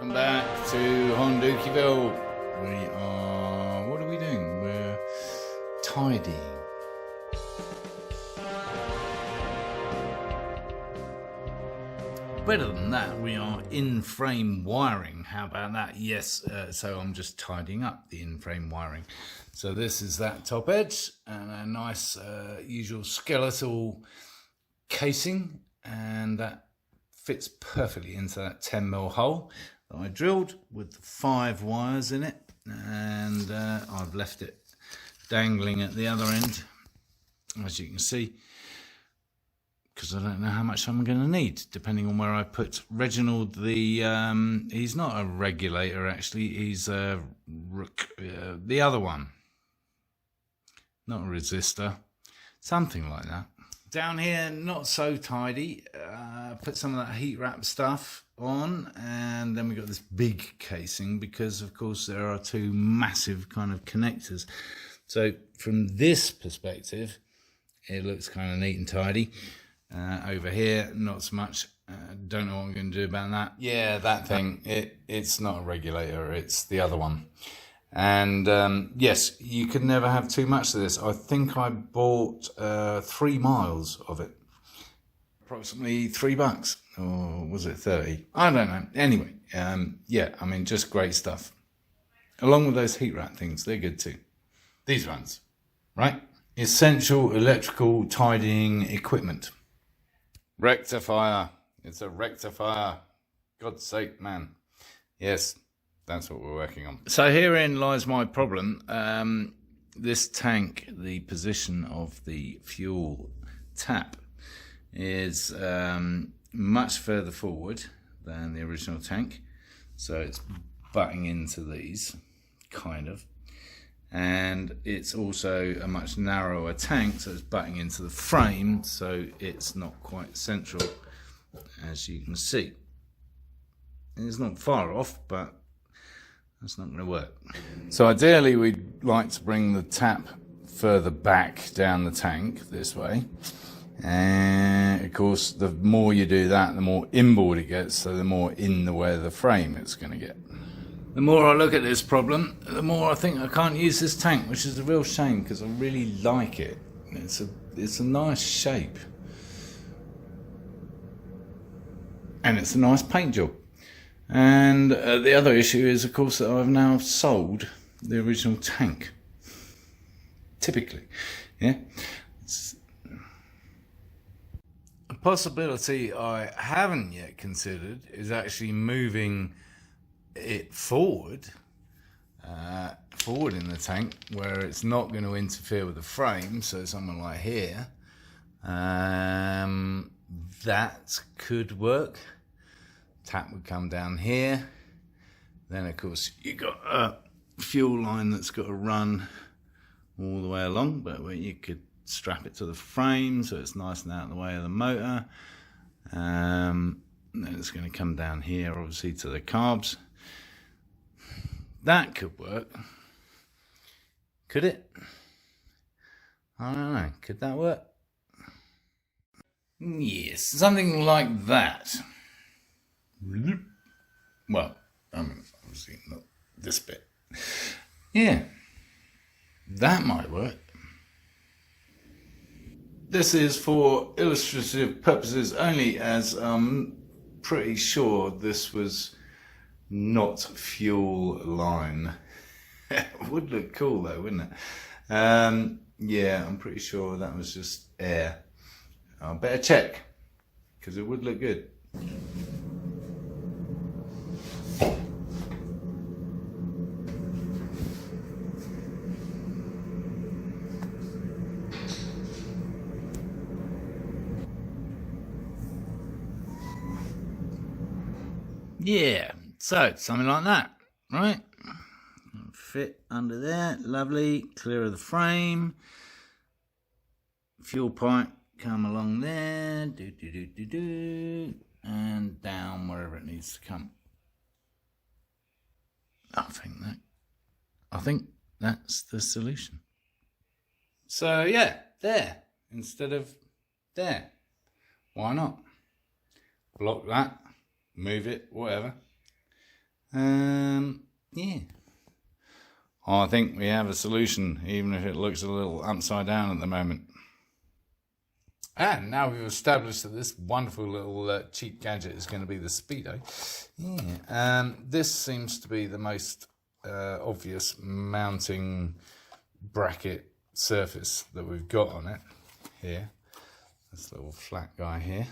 Welcome back to Honduckyville. What are we doing? We're tidying. Better than that, we are in-frame wiring. How about that? Yes, so I'm just tidying up the in-frame wiring. So this is that top edge and a nice usual skeletal casing, and that fits perfectly into that 10mm hole that I drilled with the 5 wires in it, and I've left it dangling at the other end, as you can see, because I don't know how much I'm going to need, depending on where I put Reginald. He's not a regulator, actually. He's the other one. Not a resistor. Something like that. Down here, not so tidy. Put some of that heat wrap stuff on, and then we got this big casing because, of course, there are 2 massive kind of connectors. So from this perspective, it looks kind of neat and tidy. Over here, not so much. Don't know what I'm going to do about that. Yeah, that thing, it's not a regulator, it's the other one. And yes, you could never have too much of this. I think I bought 3 miles of it. Approximately $3, or was it 30? I don't know. Anyway, yeah, I mean, just great stuff. Along with those heat wrap things, they're good too. These ones, right? Essential electrical tidying equipment. Rectifier. It's a rectifier. God's sake, man. Yes, that's what we're working on. So herein lies my problem. This tank, the position of the fuel tap is much further forward than the original tank. So it's butting into these, kind of. And it's also a much narrower tank, so it's butting into the frame, so it's not quite central, as you can see. And it's not far off, but that's not going to work. So ideally, we'd like to bring the tap further back down the tank this way. And of course, the more you do that, the more inboard it gets, so the more in the way of the frame it's going to get. The more I look at this problem, the more I think I can't use this tank, which is a real shame because I really like it. It's a nice shape. And it's a nice paint job. And the other issue is, of course, that I've now sold the original tank. Typically, yeah. A possibility I haven't yet considered is actually moving it forward in the tank where it's not going to interfere with the frame, so something like here, that could work. Tap would come down here, then of course you got a fuel line that's got to run all the way along, but where you could strap it to the frame so it's nice and out of the way of the motor. Then it's going to come down here obviously to the carbs. That could work. Could it? I don't know. Could that work? Yes, something like that. Well, I mean, obviously not this bit. Yeah, that might work. This is for illustrative purposes only, as I'm pretty sure this was not fuel line. It would look cool though, wouldn't it? Yeah, I'm pretty sure that was just air. I better check, because it would look good. Yeah, so something like that, right? Fit under there, lovely, clear of the frame. Fuel pipe come along there, and down wherever it needs to come. I think that's the solution. So yeah, there instead of there. Why not? Block that, move it, whatever. Yeah. I think we have a solution, even if it looks a little upside down at the moment. And now we've established that this wonderful little cheap gadget is going to be the Speedo. Yeah. This seems to be the most obvious mounting bracket surface that we've got on it here. This little flat guy here.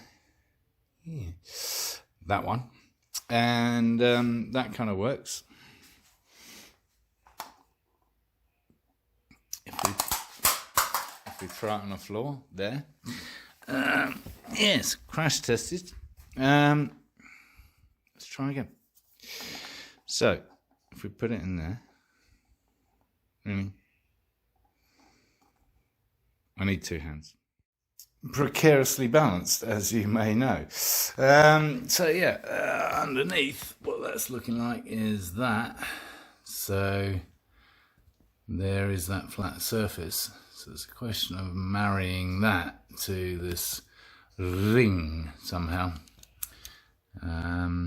Yeah. That one. And that kind of works. If we throw it on the floor there. Yes, crash tested. Let's try again. So, if we put it in there, really, I need two hands. Precariously balanced, as you may know. So yeah, underneath, what that's looking like is that. So there is that flat surface. So it's a question of marrying that to this ring somehow. Yeah,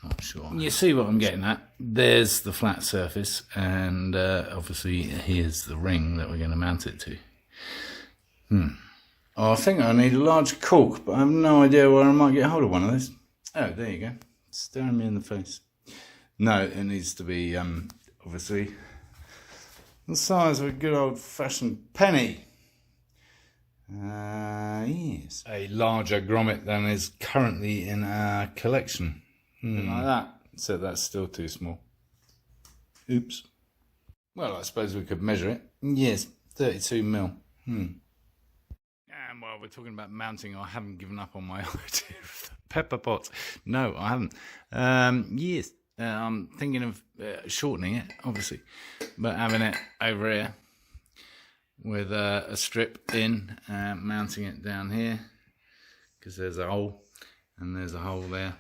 not sure. You see what I'm getting at? There's the flat surface, and obviously here's the ring that we're going to mount it to. Oh, I think I need a large cork, but I have no idea where I might get hold of one of those. Oh, there you go. Staring me in the face. No, it needs to be, obviously, the size of a good old-fashioned penny. Yes. A larger grommet than is currently in our collection. Like that. So that's still too small. Oops. Well, I suppose we could measure it. Yes, 32 mil. And while we're talking about mounting, I haven't given up on my idea of the pepper pot. No, I haven't. Yes, I'm thinking of shortening it, obviously, but having it over here with a strip in, mounting it down here, because there's a hole, and there's a hole there,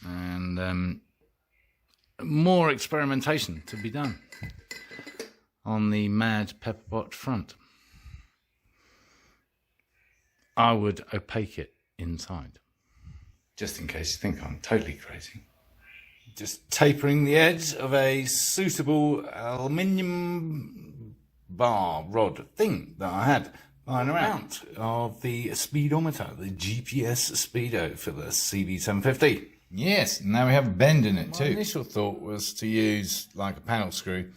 and more experimentation to be done on the mad pepper pot front. I would opaque it inside, just in case you think I'm totally crazy. Just tapering the edge of a suitable aluminium bar rod thing that I had lying around of the speedometer, the GPS Speedo for the CB750. Yes, now we have a bend in it too. My initial thought was to use like a panel screw,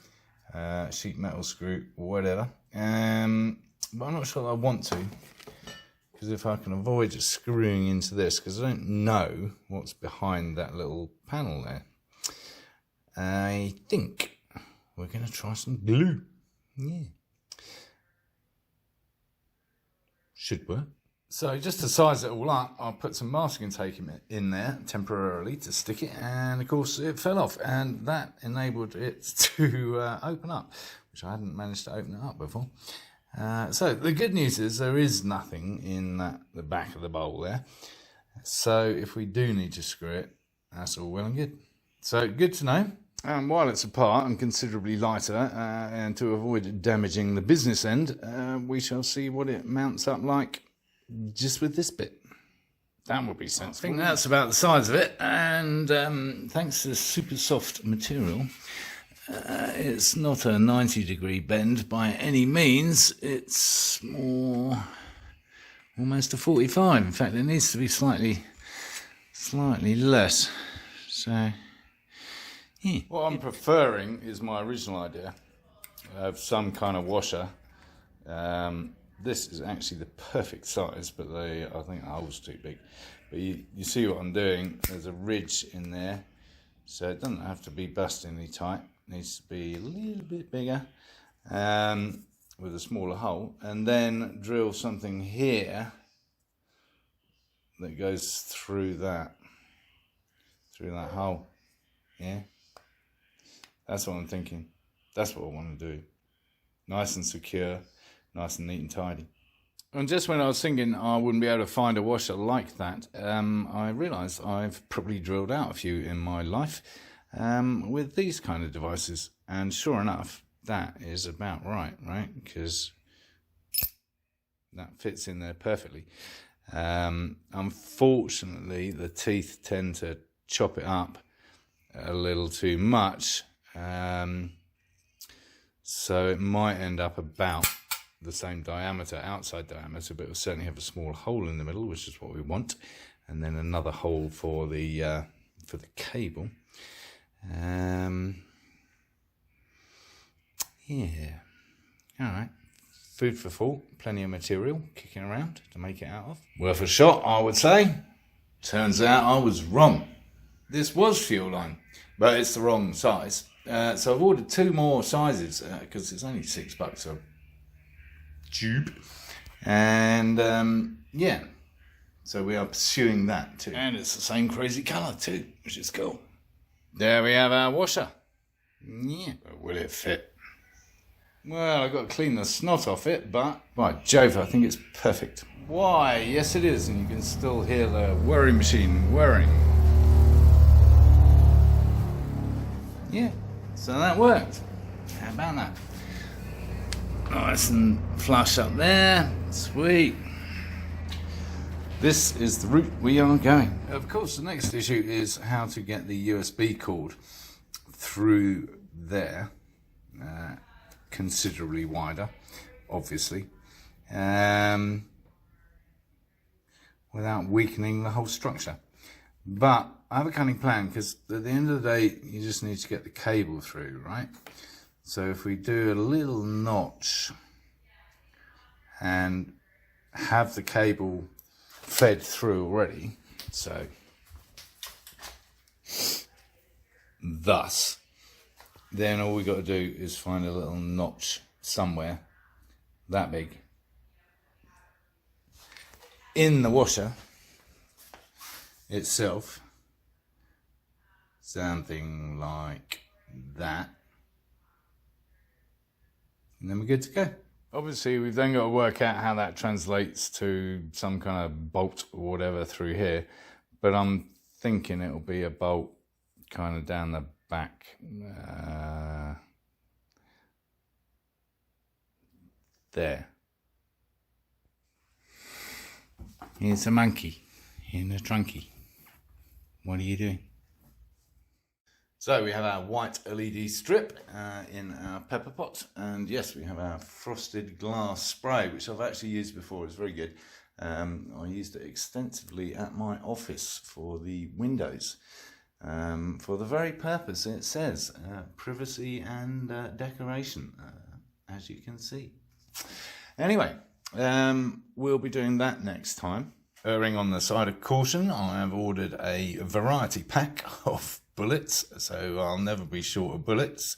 sheet metal screw or whatever, but I'm not sure that I want to. Because if I can avoid just screwing into this, because I don't know what's behind that little panel there, I think we're going to try some glue. Yeah. Should work. So just to size it all up, I'll put some masking tape in there temporarily to stick it, and of course it fell off, and that enabled it to open up, which I hadn't managed to open it up before. So the good news is there is nothing in the back of the bowl there. So if we do need to screw it, that's all well and good. So good to know. And while it's apart and considerably lighter, and to avoid damaging the business end, we shall see what it mounts up like just with this bit. That would be sensible. I think that's about the size of it. And thanks to this super soft material, it's not a 90-degree bend by any means. It's more almost a 45. In fact, it needs to be slightly less. So, yeah. What I'm preferring is my original idea of some kind of washer. This is actually the perfect size, but I think the hole's too big. But you see what I'm doing. There's a ridge in there, so it doesn't have to be bustingly tight. Needs to be a little bit bigger, with a smaller hole, and then drill something here that goes through that hole. Yeah, that's what I'm thinking. That's what I want to do. Nice and secure, nice and neat and tidy. And just when I was thinking I wouldn't be able to find a washer like that, I realised I've probably drilled out a few in my life. With these kind of devices, and sure enough, that is about right, because that fits in there perfectly. Unfortunately, the teeth tend to chop it up, a little too much. So it might end up about the same diameter, outside diameter, but it will certainly have a small hole in the middle, which is what we want, and then another hole for the cable. Yeah, all right. Food for thought, plenty of material kicking around to make it out of. Worth a shot, I would say. Turns out I was wrong. This was fuel line, but it's the wrong size. So I've ordered 2 more sizes because it's only $6 a tube. And yeah, so we are pursuing that too. And it's the same crazy colour too, which is cool. There we have our washer. Yeah, but will it fit? Well, I've got to clean the snot off it, but by Jove, I think it's perfect. Why? Yes, it is, and you can still hear the whirring machine whirring. Yeah, so that worked. How about that? Nice and flush up there. Sweet. This is the route we are going. Of course, the next issue is how to get the USB cord through there. Considerably wider, obviously, without weakening the whole structure. But I have a cunning plan, because at the end of the day, you just need to get the cable through, right? So if we do a little notch and have the cable fed through already, so thus, then all we got to do is find a little notch somewhere that big in the washer itself, something like that, and then we're good to go. Obviously, we've then got to work out how that translates to some kind of bolt or whatever through here, but I'm thinking it'll be a bolt kind of down the back, there. Here's a monkey in a trunky. What are you doing? So we have our white LED strip in our pepper pot, and yes, we have our frosted glass spray, which I've actually used before. It's very good. I used it extensively at my office for the windows. For the very purpose it says, privacy and decoration, as you can see. Anyway, we'll be doing that next time. Erring on the side of caution, I have ordered a variety pack of bullets, so I'll never be short of bullets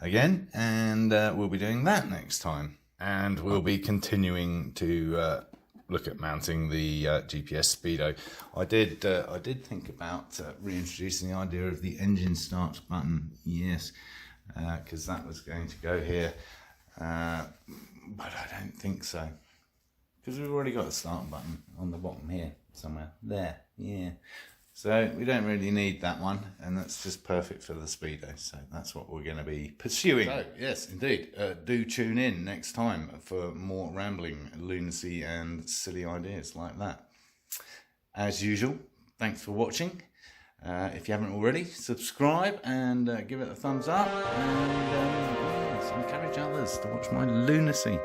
again, and we'll be doing that next time. And we'll be continuing to look at mounting the GPS Speedo. I did think about reintroducing the idea of the engine start button, yes, because that was going to go here, but I don't think so, because we've already got a start button on the bottom here somewhere there, yeah, so we don't really need that one, and that's just perfect for the Speedo, so that's what we're going to be pursuing. So yes, indeed, do tune in next time for more rambling, lunacy and silly ideas like that. As usual, thanks for watching. If you haven't already, subscribe and give it a thumbs up, and encourage others to watch my lunacy.